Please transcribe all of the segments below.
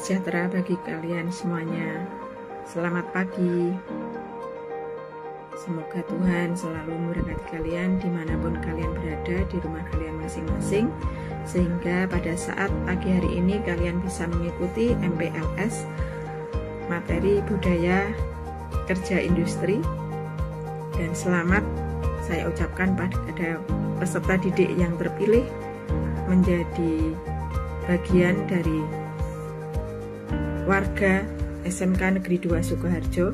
sejahtera bagi kalian semuanya. Selamat pagi. Semoga Tuhan selalu memberkati kalian dimanapun kalian berada di rumah kalian masing-masing, sehingga pada saat pagi hari ini kalian bisa mengikuti MPLS, materi budaya kerja industri. Dan selamat saya ucapkan pada peserta didik yang terpilih menjadi bagian dari warga SMK Negeri 2 Sukoharjo.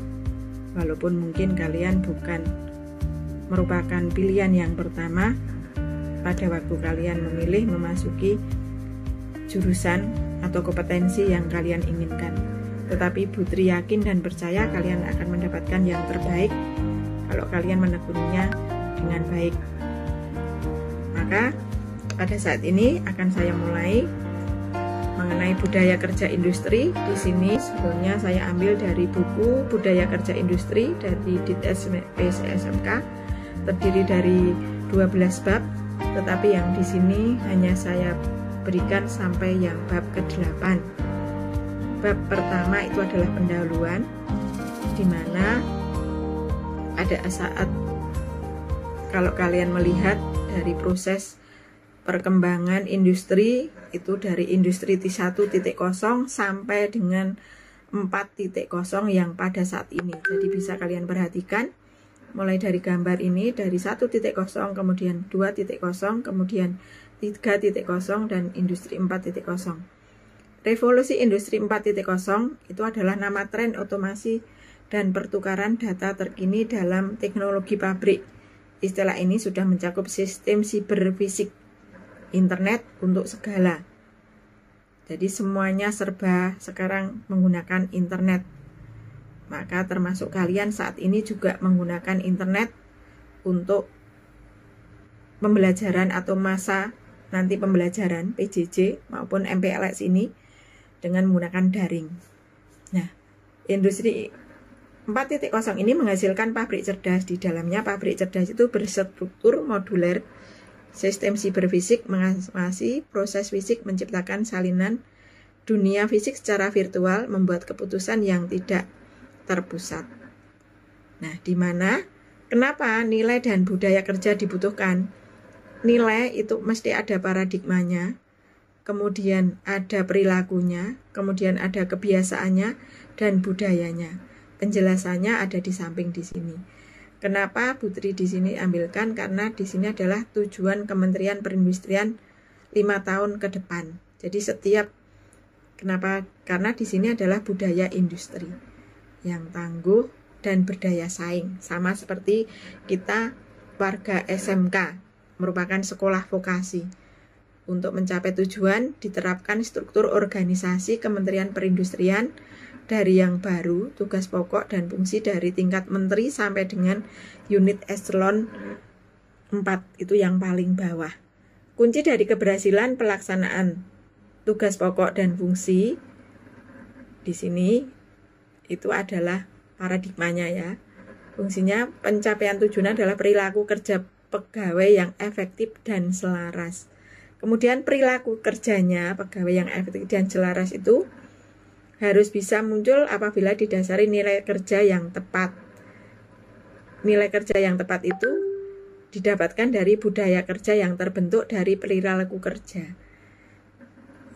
Walaupun mungkin kalian bukan merupakan pilihan yang pertama pada waktu kalian memilih memasuki jurusan atau kompetensi yang kalian inginkan, tetapi Putri yakin dan percaya kalian akan mendapatkan yang terbaik kalau kalian menekuninya dengan baik. Maka pada saat ini akan saya mulai mengenai budaya kerja industri. Di sini sebetulnya saya ambil dari buku Budaya Kerja Industri dari DIT SMK, terdiri dari 12 bab, tetapi yang di sini hanya saya berikan sampai yang bab ke-8. Bab pertama itu adalah pendahuluan, di mana ada saat kalau kalian melihat dari proses perkembangan industri itu dari industri 1.0 sampai dengan 4.0 yang pada saat ini. Jadi bisa kalian perhatikan mulai dari gambar ini dari 1.0, kemudian 2.0, kemudian 3.0 dan industri 4.0. Revolusi industri 4.0 itu adalah nama tren otomasi dan pertukaran data terkini dalam teknologi pabrik. Istilah ini sudah mencakup sistem siberfisik, internet untuk segala. Jadi semuanya serba sekarang menggunakan internet. Maka termasuk kalian saat ini juga menggunakan internet untuk pembelajaran atau masa nanti pembelajaran PJJ maupun MPLS ini dengan menggunakan daring. Nah, industri 4.0 ini menghasilkan pabrik cerdas. Di dalamnya pabrik cerdas itu berstruktur moduler. Sistem siberfisik mengawasi proses fisik, menciptakan salinan dunia fisik secara virtual, membuat keputusan yang tidak terpusat. Nah, di mana kenapa nilai dan budaya kerja dibutuhkan? Nilai itu mesti ada paradigmanya, kemudian ada perilakunya, kemudian ada kebiasaannya dan budayanya. Penjelasannya ada di samping di sini. Kenapa Putri di sini ambilkan? Karena di sini adalah tujuan Kementerian Perindustrian 5 tahun ke depan. Jadi kenapa? Karena di sini adalah budaya industri yang tangguh dan berdaya saing. Sama seperti kita warga SMK, merupakan sekolah vokasi. Untuk mencapai tujuan diterapkan struktur organisasi Kementerian Perindustrian dari yang baru, tugas pokok dan fungsi dari tingkat menteri sampai dengan unit eselon 4, itu yang paling bawah. Kunci dari keberhasilan pelaksanaan tugas pokok dan fungsi di sini itu adalah paradigmanya ya. Fungsinya pencapaian tujuan adalah perilaku kerja pegawai yang efektif dan selaras. Kemudian perilaku kerjanya pegawai yang efektif dan selaras itu harus bisa muncul apabila didasari nilai kerja yang tepat. Nilai kerja yang tepat itu didapatkan dari budaya kerja yang terbentuk dari perilaku kerja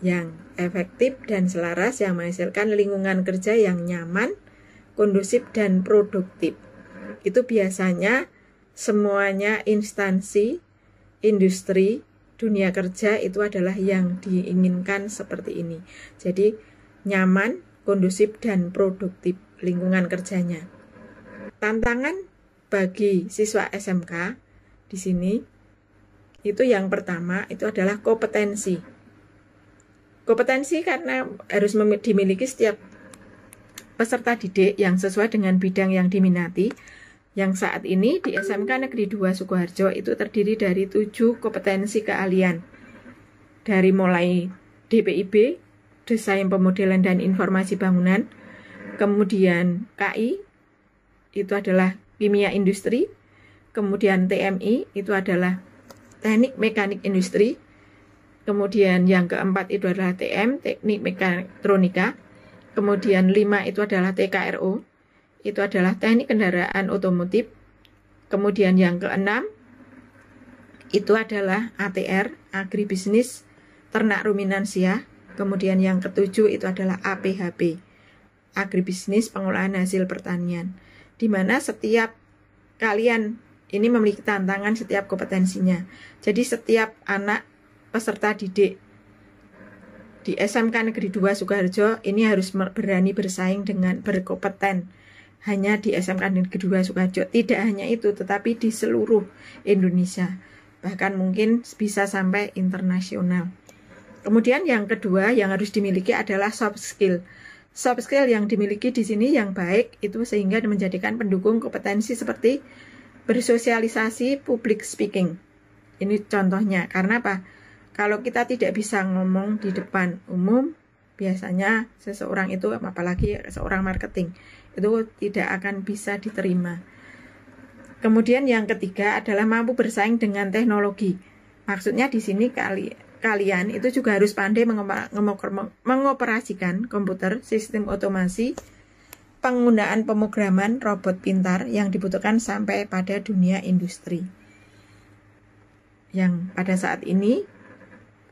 yang efektif dan selaras, yang menghasilkan lingkungan kerja yang nyaman, kondusif dan produktif. Itu biasanya semuanya instansi, industri, dunia kerja itu adalah yang diinginkan seperti ini. Jadi nyaman, kondusif, dan produktif lingkungan kerjanya. Tantangan bagi siswa SMK di sini itu yang pertama itu adalah kompetensi. Kompetensi karena harus dimiliki setiap peserta didik yang sesuai dengan bidang yang diminati. Yang saat ini di SMK Negeri 2 Sukoharjo itu terdiri dari 7 kompetensi keahlian. Dari mulai DPIB, Desain Pemodelan dan Informasi Bangunan, kemudian KI, itu adalah Kimia Industri, kemudian TMI, itu adalah Teknik Mekanik Industri, kemudian yang keempat itu adalah TM, Teknik Mekatronika, Kemudian 5 itu adalah TKRO, itu adalah teknik kendaraan otomotif. Kemudian yang ke-6 itu adalah ATR, agribisnis ternak ruminansia. Kemudian yang ke-7 itu adalah APHP, agribisnis pengolahan hasil pertanian. Di mana setiap kalian ini memiliki tantangan setiap kompetensinya. Jadi setiap anak peserta didik di SMK Negeri 2 Sukoharjo ini harus berani bersaing dengan berkompeten. Hanya di SMK Negeri 2 Sukoharjo, tidak hanya itu, tetapi di seluruh Indonesia. Bahkan mungkin bisa sampai internasional. Kemudian yang kedua yang harus dimiliki adalah soft skill. Soft skill yang dimiliki di sini yang baik itu sehingga menjadikan pendukung kompetensi seperti bersosialisasi, public speaking. Ini contohnya. Karena apa? Kalau kita tidak bisa ngomong di depan umum, biasanya seseorang itu, apalagi seorang marketing, itu tidak akan bisa diterima. Kemudian yang ketiga adalah mampu bersaing dengan teknologi. Maksudnya di sini kalian itu juga harus pandai mengoperasikan komputer, sistem otomasi, penggunaan pemrograman robot pintar yang dibutuhkan sampai pada dunia industri. Yang pada saat ini,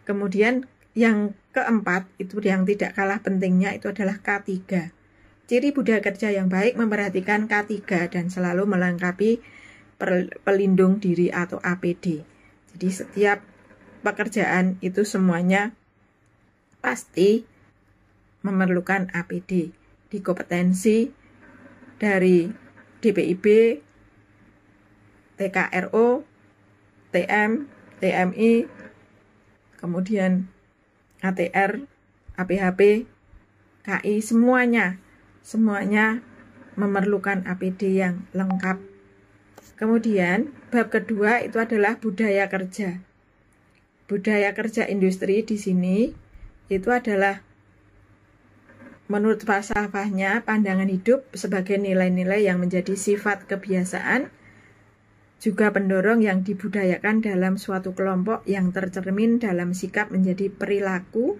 kemudian yang keempat itu yang tidak kalah pentingnya itu adalah K3. Ciri budaya kerja yang baik memperhatikan K3 dan selalu melengkapi pelindung diri atau APD. Jadi setiap pekerjaan itu semuanya pasti memerlukan APD. Di kompetensi dari DPIB, TKRO, TM, TMI, kemudian ATR, APHP, KI, semuanya memerlukan APD yang lengkap. Kemudian bab kedua itu adalah budaya kerja. Budaya kerja industri di sini itu adalah menurut falsafahnya pandangan hidup sebagai nilai-nilai yang menjadi sifat kebiasaan, juga pendorong yang dibudayakan dalam suatu kelompok yang tercermin dalam sikap menjadi perilaku,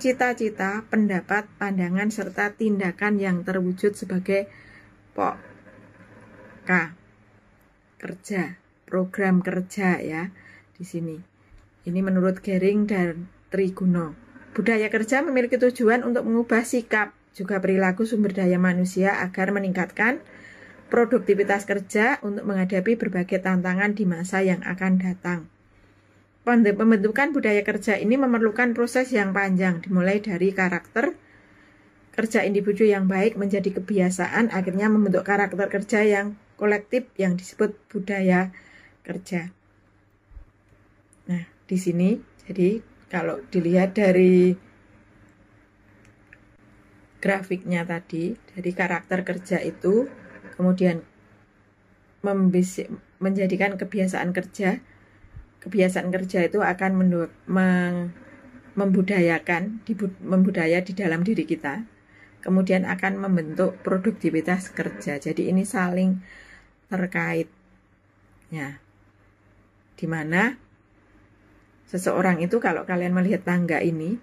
cita-cita, pendapat, pandangan, serta tindakan yang terwujud sebagai POK. Kerja, program kerja ya di sini. Ini menurut Gering dan Triguno. Budaya kerja memiliki tujuan untuk mengubah sikap juga perilaku sumber daya manusia agar meningkatkan produktivitas kerja untuk menghadapi berbagai tantangan di masa yang akan datang. Pembentukan budaya kerja ini memerlukan proses yang panjang, dimulai dari karakter kerja individu yang baik menjadi kebiasaan, akhirnya membentuk karakter kerja yang kolektif yang disebut budaya kerja. Nah, di sini jadi kalau dilihat dari grafiknya tadi, dari karakter kerja itu kemudian menjadikan kebiasaan kerja. Kebiasaan kerja itu akan membudaya di dalam diri kita. Kemudian akan membentuk produktivitas kerja. Jadi ini saling terkait. Ya. Di mana seseorang itu kalau kalian melihat tangga ini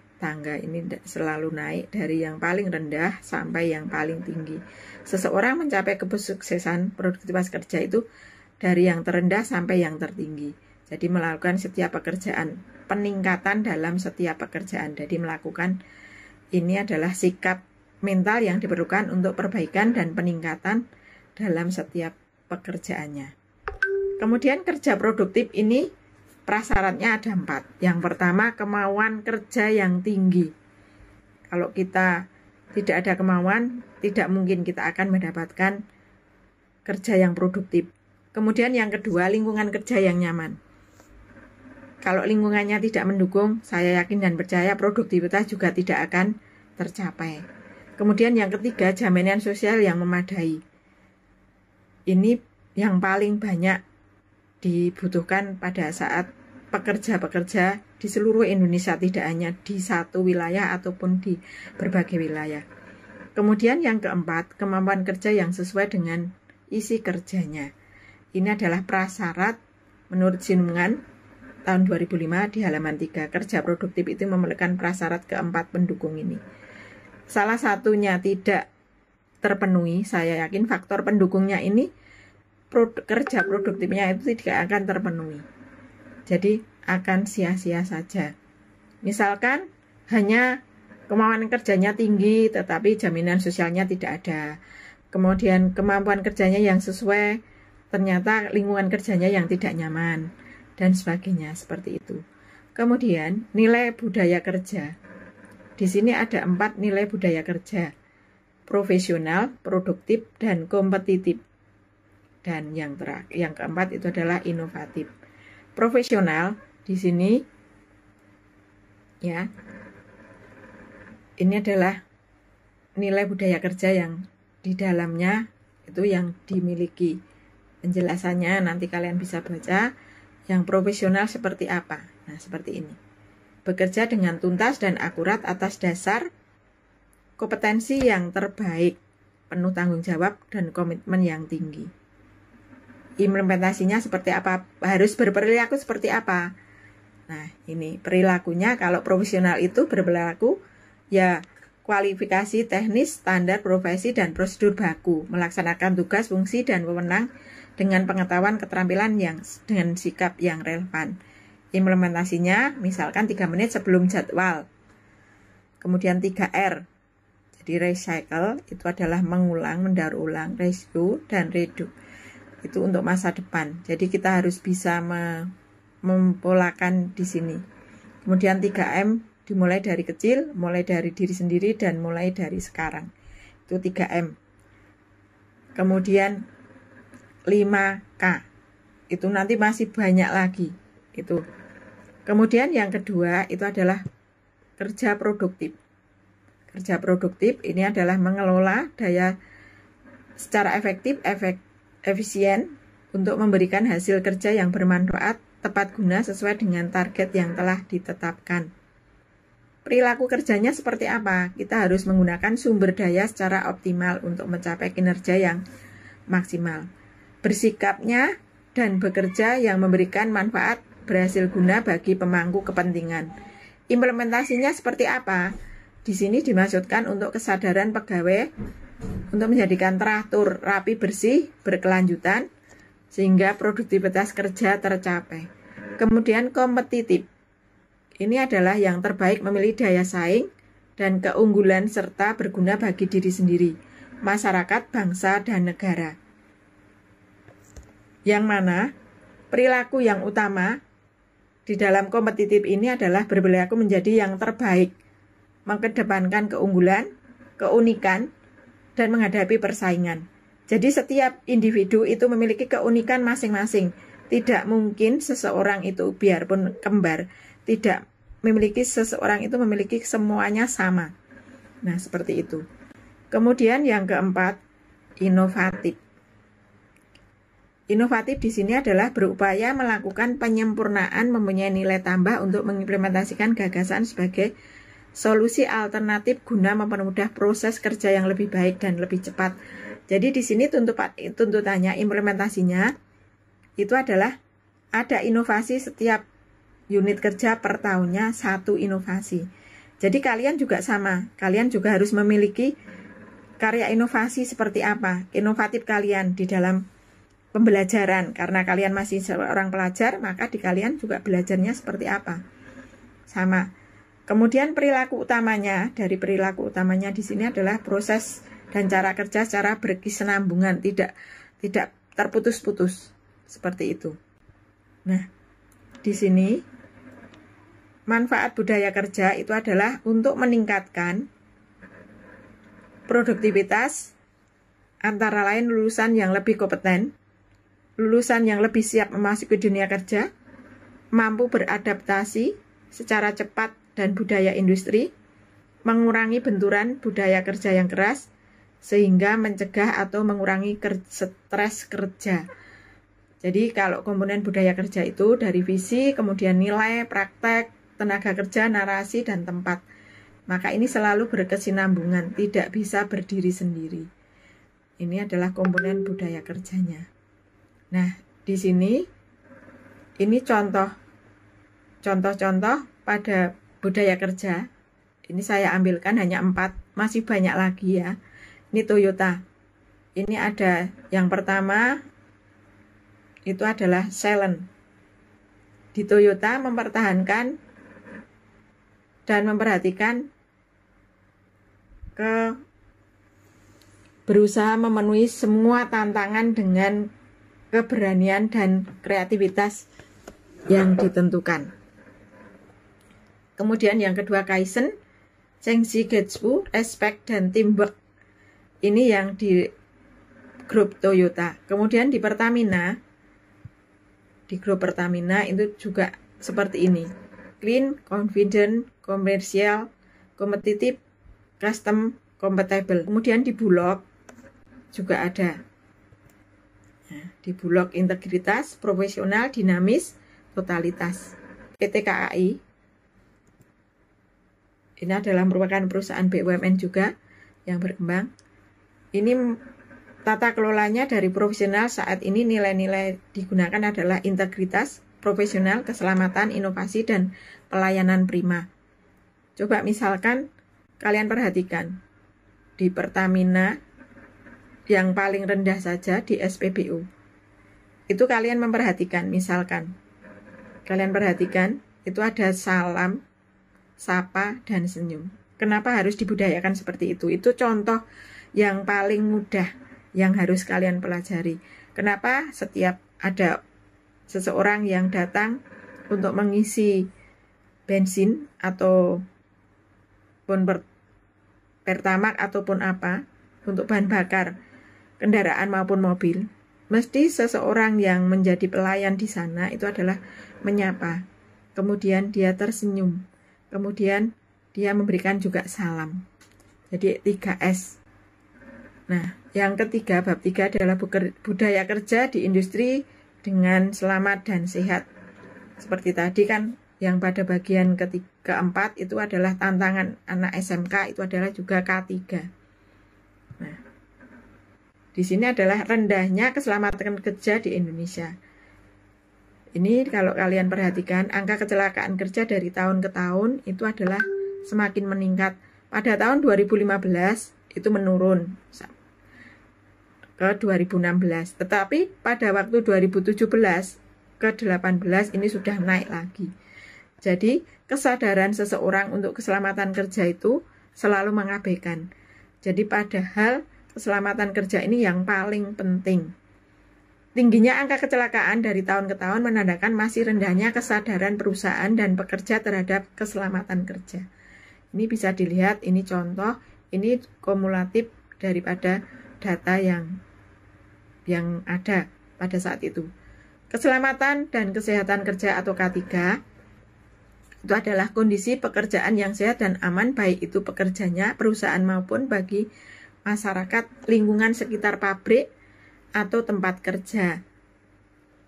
selalu naik dari yang paling rendah sampai yang paling tinggi. Seseorang mencapai kesuksesan produktivitas kerja itu dari yang terendah sampai yang tertinggi. Jadi melakukan setiap pekerjaan, peningkatan dalam setiap pekerjaan. Jadi melakukan ini adalah sikap mental yang diperlukan untuk perbaikan dan peningkatan dalam setiap pekerjaannya. Kemudian kerja produktif ini prasyaratnya ada 4. Yang pertama, kemauan kerja yang tinggi. Kalau kita tidak ada kemauan, tidak mungkin kita akan mendapatkan kerja yang produktif. Kemudian yang kedua, lingkungan kerja yang nyaman. Kalau lingkungannya tidak mendukung, saya yakin dan percaya produktivitas juga tidak akan tercapai. Kemudian yang ketiga, jaminan sosial yang memadai. Ini yang paling banyak dibutuhkan pada saat pekerja-pekerja di seluruh Indonesia, tidak hanya di satu wilayah ataupun di berbagai wilayah. Kemudian yang keempat, kemampuan kerja yang sesuai dengan isi kerjanya. Ini adalah prasyarat menurut Sinungan tahun 2005 di halaman 3. Kerja produktif itu memerlukan prasyarat keempat pendukung ini. salah satunya tidak terpenuhi, saya yakin faktor pendukungnya ini kerja produktifnya itu tidak akan terpenuhi. Jadi akan sia-sia saja. Misalkan hanya kemauan kerjanya tinggi tetapi jaminan sosialnya tidak ada. Kemudian kemampuan kerjanya yang sesuai, ternyata lingkungan kerjanya yang tidak nyaman dan sebagainya, seperti itu. Kemudian nilai budaya kerja. Di sini ada 4 nilai budaya kerja. Profesional, produktif, dan kompetitif. Dan yang keempat itu adalah inovatif. Profesional di sini ya. Ini adalah nilai budaya kerja yang di dalamnya itu yang dimiliki. Penjelasannya nanti kalian bisa baca. Yang profesional seperti apa? Nah, seperti ini. Bekerja dengan tuntas dan akurat atas dasar kompetensi yang terbaik, penuh tanggung jawab dan komitmen yang tinggi. Implementasinya seperti apa? Harus berperilaku seperti apa? Nah, ini perilakunya. Kalau profesional itu berperilaku ya kualifikasi teknis, standar profesi dan prosedur baku, melaksanakan tugas, fungsi dan wewenang dengan pengetahuan keterampilan yang dengan sikap yang relevan. Implementasinya misalkan 3 menit sebelum jadwal. Kemudian 3R. Jadi recycle itu adalah mengulang, mendaur ulang, reuse dan redo. Itu untuk masa depan. Jadi kita harus bisa mempolakan di sini. Kemudian 3M dimulai dari kecil, mulai dari diri sendiri dan mulai dari sekarang. Itu 3M. Kemudian 5K. Itu nanti masih banyak lagi. Itu. Kemudian yang kedua itu adalah kerja produktif. Kerja produktif ini adalah mengelola daya secara efektif, efisien untuk memberikan hasil kerja yang bermanfaat, tepat guna sesuai dengan target yang telah ditetapkan. Perilaku kerjanya seperti apa? Kita harus menggunakan sumber daya secara optimal untuk mencapai kinerja yang maksimal. Bersikapnya dan bekerja yang memberikan manfaat berhasil guna bagi pemangku kepentingan. Implementasinya seperti apa? Di sini dimaksudkan untuk kesadaran pegawai untuk menjadikan teratur, rapi, bersih, berkelanjutan sehingga produktivitas kerja tercapai. Kemudian kompetitif. Ini adalah yang terbaik memilih daya saing dan keunggulan serta berguna bagi diri sendiri, masyarakat, bangsa, dan negara. Yang mana perilaku yang utama di dalam kompetitif ini adalah berperilaku menjadi yang terbaik, mengedepankan keunggulan, keunikan, dan menghadapi persaingan. Jadi setiap individu itu memiliki keunikan masing-masing. Tidak mungkin seseorang itu biarpun kembar, tidak seseorang itu memiliki semuanya sama. Nah, seperti itu. Kemudian yang keempat, inovatif. Inovatif di sini adalah berupaya melakukan penyempurnaan, mempunyai nilai tambah untuk mengimplementasikan gagasan sebagai solusi alternatif guna mempermudah proses kerja yang lebih baik dan lebih cepat. Jadi di sini tuntutannya implementasinya itu adalah ada inovasi setiap unit kerja per tahunnya 1 inovasi. Jadi kalian juga sama, kalian juga harus memiliki karya inovasi seperti apa, inovatif kalian di dalam pembelajaran. Karena kalian masih seorang pelajar, maka di kalian juga belajarnya seperti apa. Sama. Kemudian perilaku utamanya, dari perilaku utamanya di sini adalah proses dan cara kerja secara berkesinambungan, tidak terputus-putus. Seperti itu. Nah, di sini manfaat budaya kerja itu adalah untuk meningkatkan produktivitas, antara lain lulusan yang lebih kompeten, lulusan yang lebih siap memasuki dunia kerja, mampu beradaptasi secara cepat dan budaya industri, mengurangi benturan budaya kerja yang keras, sehingga mencegah atau mengurangi stres kerja. Jadi kalau komponen budaya kerja itu dari visi, kemudian nilai, praktek, tenaga kerja, narasi, dan tempat. Maka ini selalu berkesinambungan, tidak bisa berdiri sendiri. Ini adalah komponen budaya kerjanya. Nah, di sini ini contoh-contoh pada budaya kerja. Ini saya ambilkan hanya 4 masih banyak lagi ya. Ini Toyota. Ini ada yang pertama itu adalah silent. Di Toyota mempertahankan dan memperhatikan berusaha memenuhi semua tantangan dengan keberanian dan kreativitas yang ditentukan. Kemudian yang kedua Kaizen, Zhengxi Getsu, respect dan teamwork. Ini yang di grup Toyota. Kemudian di Pertamina, di grup Pertamina itu juga seperti ini. Clean, confident, commercial, competitive, custom, compatible. Kemudian di Bulog juga ada. Nah, di Bulog integritas, profesional, dinamis, totalitas. PT KAI ini adalah merupakan perusahaan BUMN juga yang berkembang. Ini tata kelolanya dari profesional. Saat ini nilai-nilai digunakan adalah integritas, profesional, keselamatan, inovasi, dan pelayanan prima. Coba misalkan kalian perhatikan di Pertamina yang paling rendah saja di SPBU. Itu kalian memperhatikan, misalkan kalian perhatikan itu ada salam, sapa, dan senyum. Kenapa harus dibudayakan seperti itu? Itu contoh yang paling mudah yang harus kalian pelajari. Kenapa setiap ada seseorang yang datang untuk mengisi bensin atau Pertamax ataupun apa untuk bahan bakar kendaraan maupun mobil, mesti seseorang yang menjadi pelayan di sana itu adalah menyapa, kemudian dia tersenyum, kemudian dia memberikan juga salam. Jadi 3S. Nah, yang ketiga, bab 3 adalah budaya kerja di industri dengan selamat dan sehat. Seperti tadi kan, yang pada bagian keempat itu adalah tantangan anak SMK, itu adalah juga K3. Nah, di sini adalah rendahnya keselamatan kerja di Indonesia. Ini kalau kalian perhatikan, angka kecelakaan kerja dari tahun ke tahun itu adalah semakin meningkat. Pada tahun 2015 itu menurun ke 2016. Tetapi pada waktu 2017 ke 18 ini sudah naik lagi. Jadi kesadaran seseorang untuk keselamatan kerja itu selalu mengabaikan. Jadi padahal keselamatan kerja ini yang paling penting. Tingginya angka kecelakaan dari tahun ke tahun menandakan masih rendahnya kesadaran perusahaan dan pekerja terhadap keselamatan kerja. Ini bisa dilihat, ini contoh, ini kumulatif daripada data yang ada pada saat itu. Keselamatan dan kesehatan kerja atau K3 itu adalah kondisi pekerjaan yang sehat dan aman, baik itu pekerjanya, perusahaan maupun bagi masyarakat lingkungan sekitar pabrik atau tempat kerja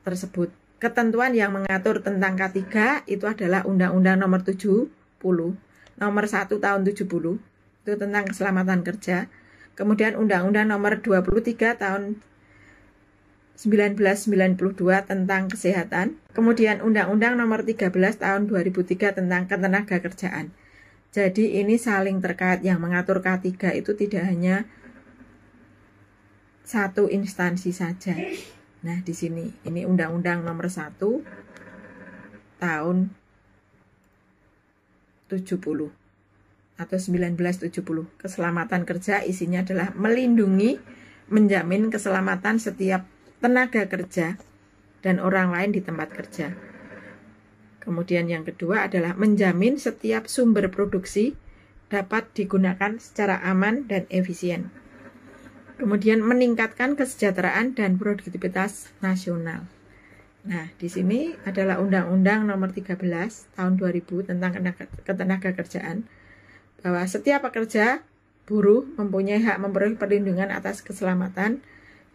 tersebut. Ketentuan yang mengatur tentang K3 itu adalah Undang-Undang Nomor 70, Nomor 1 Tahun 70, itu tentang keselamatan kerja. Kemudian Undang-Undang Nomor 23 Tahun 1992 tentang kesehatan. Kemudian Undang-Undang Nomor 13 Tahun 2003 tentang ketenagakerjaan. Jadi ini saling terkait. Yang mengatur K3 itu tidak hanya satu instansi saja. Nah, di sini ini Undang-Undang Nomor 1 Tahun 70 atau 1970. Keselamatan kerja isinya adalah melindungi, menjamin keselamatan setiap tenaga kerja dan orang lain di tempat kerja. Kemudian yang kedua adalah menjamin setiap sumber produksi dapat digunakan secara aman dan efisien. Kemudian meningkatkan kesejahteraan dan produktivitas nasional. Nah, di sini adalah Undang-Undang Nomor 13 Tahun 2000 tentang ketenagakerjaan, bahwa setiap pekerja buruh mempunyai hak memperoleh perlindungan atas keselamatan,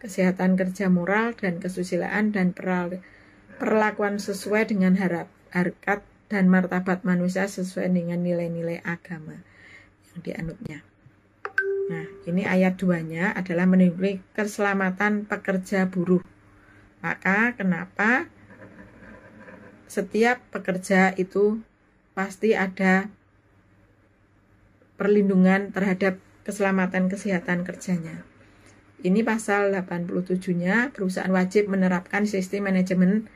kesehatan kerja, moral, dan kesusilaan, dan perlakuan sesuai dengan harkat dan martabat manusia sesuai dengan nilai-nilai agama yang dianutnya. Nah, ini ayat 2-nya adalah melindungi keselamatan pekerja buruh. Maka kenapa setiap pekerja itu pasti ada perlindungan terhadap keselamatan kesehatan kerjanya. Ini pasal 87-nya, perusahaan wajib menerapkan sistem manajemen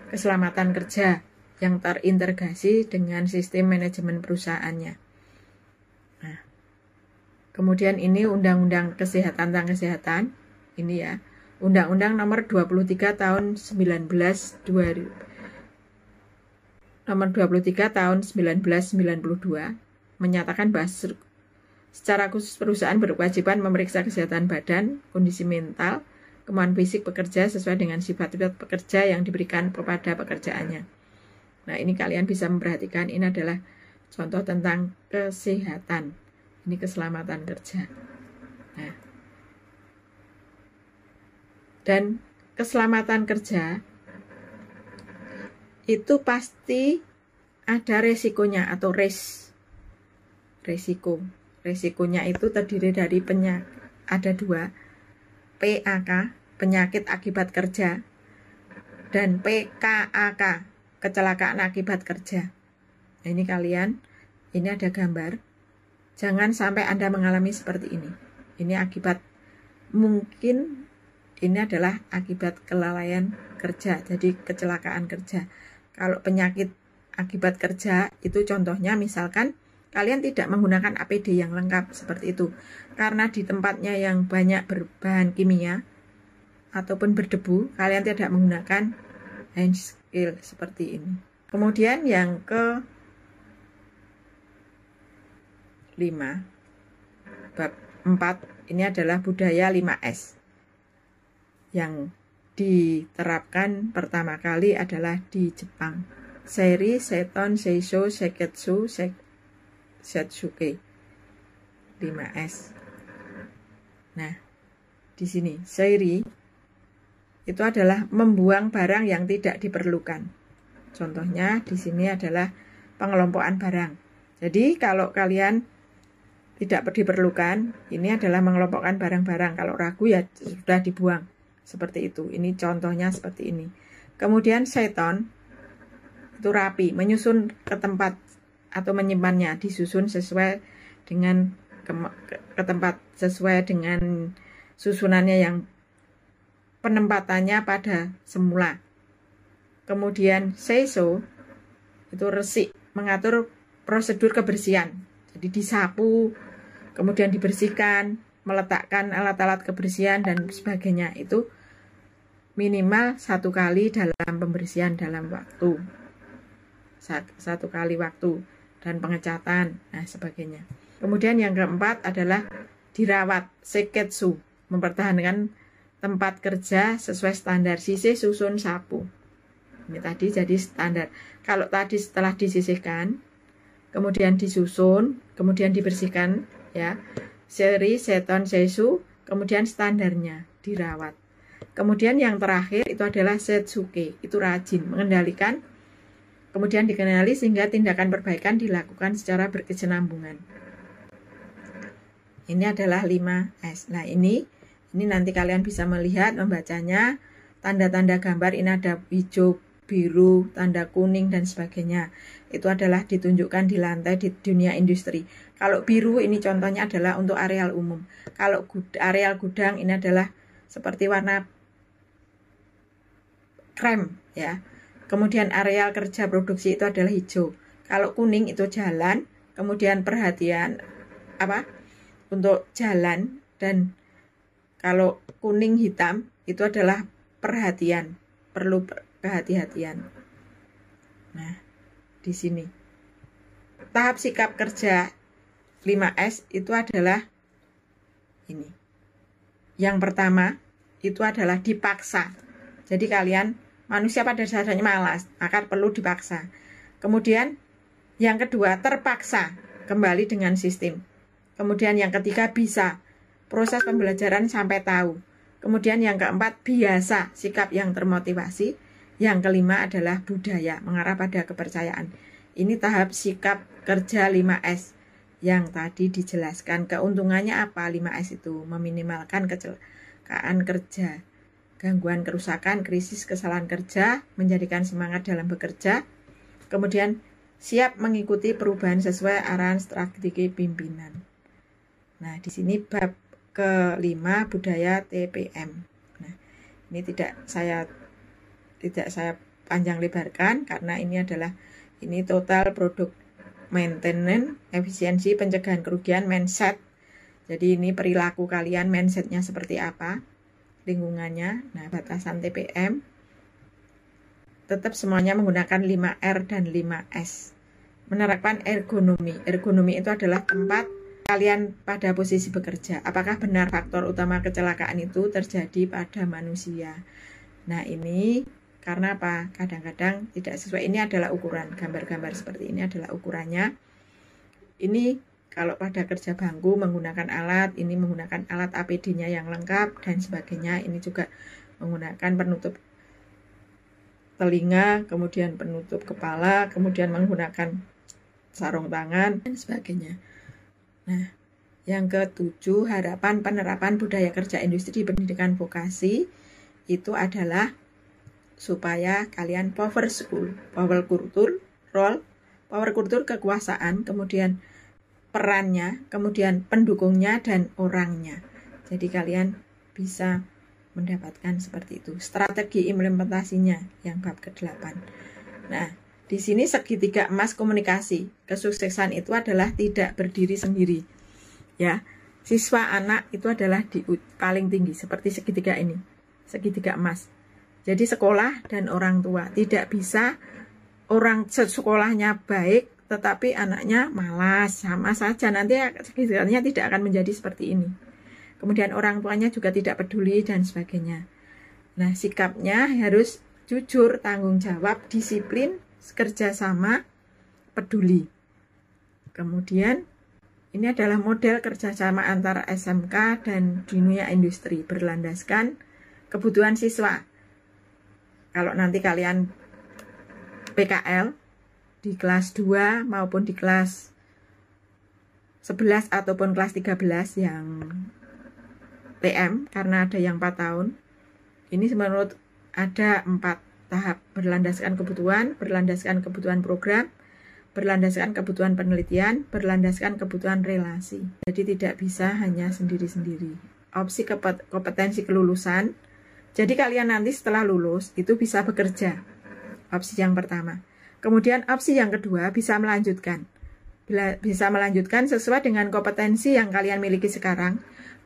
keselamatan kerja yang terintegrasi dengan sistem manajemen perusahaannya. Nah, kemudian ini Undang-Undang Kesehatan tentang Kesehatan, ini ya, Undang-Undang nomor 23 tahun 1992 menyatakan bahwa secara khusus perusahaan berkewajiban memeriksa kesehatan badan, kondisi mental, kemampuan fisik pekerja sesuai dengan sifat-sifat pekerja yang diberikan kepada pekerjaannya. Nah, ini kalian bisa memperhatikan, ini adalah contoh tentang kesehatan. Ini keselamatan kerja. Nah, dan keselamatan kerja itu pasti ada resikonya atau resiko. Resikonya itu terdiri dari ada 2, PAK, penyakit akibat kerja, dan PKAK, kecelakaan akibat kerja. Nah, ini kalian, ini ada gambar. Jangan sampai Anda mengalami seperti ini. Ini akibat, mungkin ini adalah akibat kelalaian kerja, jadi kecelakaan kerja. Kalau penyakit akibat kerja itu contohnya misalkan kalian tidak menggunakan APD yang lengkap seperti itu. Karena di tempatnya yang banyak berbahan kimia ataupun berdebu, kalian tidak menggunakan hand skill seperti ini. Kemudian yang ke-5, bab 4, ini adalah budaya 5S. Yang diterapkan pertama kali adalah di Jepang. Seiri, Seton, Seisho, Seketsu, Setsuke. 5S. Nah, di sini Seiri itu adalah membuang barang yang tidak diperlukan. Contohnya di sini adalah pengelompokan barang. Jadi kalau kalian tidak diperlukan, ini adalah mengelompokkan barang-barang. Kalau ragu ya sudah dibuang. Seperti itu. Ini contohnya seperti ini. Kemudian Seton itu rapi, menyusun ke tempat atau menyimpannya, disusun sesuai dengan ke tempat sesuai dengan susunannya yang penempatannya pada semula. Kemudian Seiso itu resik, mengatur prosedur kebersihan. Jadi disapu, kemudian dibersihkan, meletakkan alat-alat kebersihan dan sebagainya. Itu minimal 1 kali dalam pembersihan dalam waktu. 1 kali waktu dan pengecatan, nah sebagainya. Kemudian yang keempat adalah dirawat, seketsu, mempertahankan tempat kerja sesuai standar, sisih, susun, sapu. Ini tadi jadi standar. Kalau tadi setelah disisihkan, kemudian disusun, kemudian dibersihkan, ya, Seiri, Seton, Seisu, kemudian standarnya dirawat. Kemudian yang terakhir itu adalah Setsuke, itu rajin, mengendalikan, kemudian dikenali sehingga tindakan perbaikan dilakukan secara berkesinambungan. Ini adalah 5S. Nah, ini nanti kalian bisa melihat, membacanya, tanda-tanda gambar, ini ada hijau, biru, tanda kuning, dan sebagainya. Itu adalah ditunjukkan di lantai di dunia industri. Kalau biru ini contohnya adalah untuk areal umum. Kalau areal gudang ini adalah seperti warna krem, ya. Kemudian areal kerja produksi itu adalah hijau. Kalau kuning itu jalan, kemudian perhatian untuk jalan, dan kalau kuning hitam itu adalah perhatian, perlu kehati-hatian. Nah, di sini tahap sikap kerja 5S itu adalah ini. Yang pertama itu adalah dipaksa. Jadi kalian manusia pada dasarnya malas, akan perlu dipaksa. Kemudian yang kedua terpaksa, kembali dengan sistem. Kemudian yang ketiga bisa, proses pembelajaran sampai tahu. Kemudian yang keempat biasa, sikap yang termotivasi. Yang kelima adalah budaya, mengarah pada kepercayaan. Ini tahap sikap kerja 5S yang tadi dijelaskan. Keuntungannya apa 5S itu? Meminimalkan kecelakaan kerja, gangguan kerusakan, krisis, kesalahan kerja, menjadikan semangat dalam bekerja, kemudian siap mengikuti perubahan sesuai arahan strategi pimpinan. Nah, di sini bab kelima budaya TPM. Nah, ini tidak saya panjang lebarkan karena ini total produk maintenance, efisiensi, pencegahan kerugian, mindset. Jadi ini perilaku kalian, mindsetnya seperti apa, lingkungannya. Nah, batasan TPM tetap semuanya menggunakan 5R dan 5S. Menerapkan ergonomi. Ergonomi itu adalah tempat kalian pada posisi bekerja. Apakah benar faktor utama kecelakaan itu terjadi pada manusia? Nah, ini karena apa? Kadang-kadang tidak sesuai. Ini adalah ukuran. Gambar-gambar seperti ini adalah ukurannya. Ini kalau pada kerja bangku menggunakan alat, ini menggunakan alat APD-nya yang lengkap dan sebagainya. Ini juga menggunakan penutup telinga, kemudian penutup kepala, kemudian menggunakan sarung tangan dan sebagainya. Nah, yang ketujuh, harapan penerapan budaya kerja industri di pendidikan vokasi itu adalah supaya kalian power school, power kultur, role, power kultur kekuasaan, kemudian perannya, kemudian pendukungnya dan orangnya. Jadi kalian bisa mendapatkan seperti itu. Strategi implementasinya yang bab ke-8. Nah, di sini segitiga emas komunikasi. Kesuksesan itu adalah tidak berdiri sendiri. Ya, siswa anak itu adalah di paling tinggi seperti segitiga ini. Segitiga emas. Jadi sekolah dan orang tua tidak bisa orang sekolahnya baik tetapi anaknya malas, sama saja nanti sekitarnya tidak akan menjadi seperti ini. Kemudian orang tuanya juga tidak peduli dan sebagainya. Nah, sikapnya harus jujur, tanggung jawab, disiplin, kerjasama, peduli. Kemudian ini adalah model kerjasama antara SMK dan dunia industri berlandaskan kebutuhan siswa. Kalau nanti kalian PKL di kelas 2 maupun di kelas 11 ataupun kelas 13 yang TM, karena ada yang 4 tahun. Ini menurut ada 4 tahap, berlandaskan kebutuhan program, berlandaskan kebutuhan penelitian, berlandaskan kebutuhan relasi. Jadi tidak bisa hanya sendiri-sendiri. Opsi kompetensi kelulusan. Jadi kalian nanti setelah lulus itu bisa bekerja. Opsi yang pertama. Kemudian opsi yang kedua bisa melanjutkan. Bisa melanjutkan sesuai dengan kompetensi yang kalian miliki sekarang.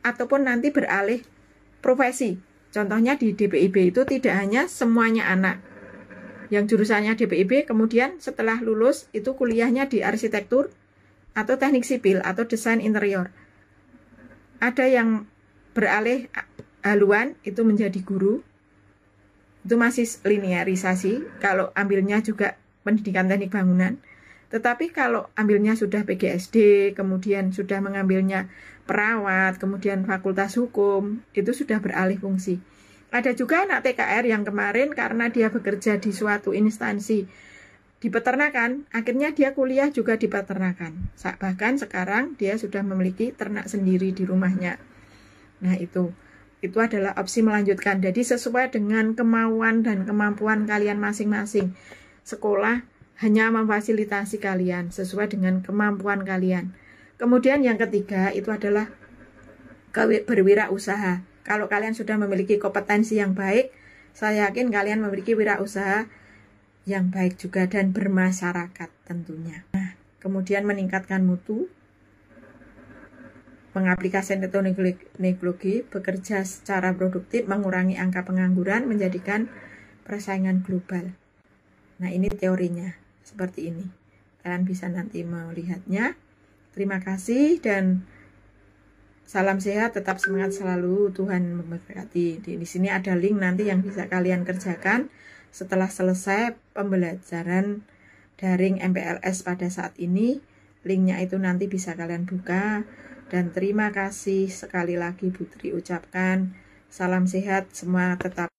Ataupun nanti beralih profesi. Contohnya di DPIB itu tidak hanya semuanya anak yang jurusannya DPIB, kemudian setelah lulus itu kuliahnya di arsitektur atau teknik sipil atau desain interior. Ada yang beralih haluan itu menjadi guru, itu masih linearisasi. Kalau ambilnya juga pendidikan teknik bangunan. Tetapi kalau ambilnya sudah PGSD, kemudian sudah mengambilnya perawat, kemudian fakultas hukum, itu sudah beralih fungsi. Ada juga anak TKR yang kemarin karena dia bekerja di suatu instansi di peternakan, akhirnya dia kuliah juga di peternakan. Bahkan sekarang dia sudah memiliki ternak sendiri di rumahnya. Nah, itu adalah opsi melanjutkan. Jadi sesuai dengan kemauan dan kemampuan kalian masing-masing. Sekolah hanya memfasilitasi kalian sesuai dengan kemampuan kalian. Kemudian yang ketiga itu adalah berwirausaha. Kalau kalian sudah memiliki kompetensi yang baik, saya yakin kalian memiliki wirausaha yang baik juga dan bermasyarakat tentunya. Nah, kemudian meningkatkan mutu, mengaplikasikan teknologi, bekerja secara produktif, mengurangi angka pengangguran, menjadikan persaingan global. Nah, ini teorinya seperti ini. Kalian bisa nanti melihatnya. Terima kasih dan salam sehat, tetap semangat selalu, Tuhan memberkati. Di sini ada link nanti yang bisa kalian kerjakan setelah selesai pembelajaran daring MPLS pada saat ini. Linknya itu nanti bisa kalian buka. Dan terima kasih sekali lagi Putri ucapkan. Salam sehat, semua tetap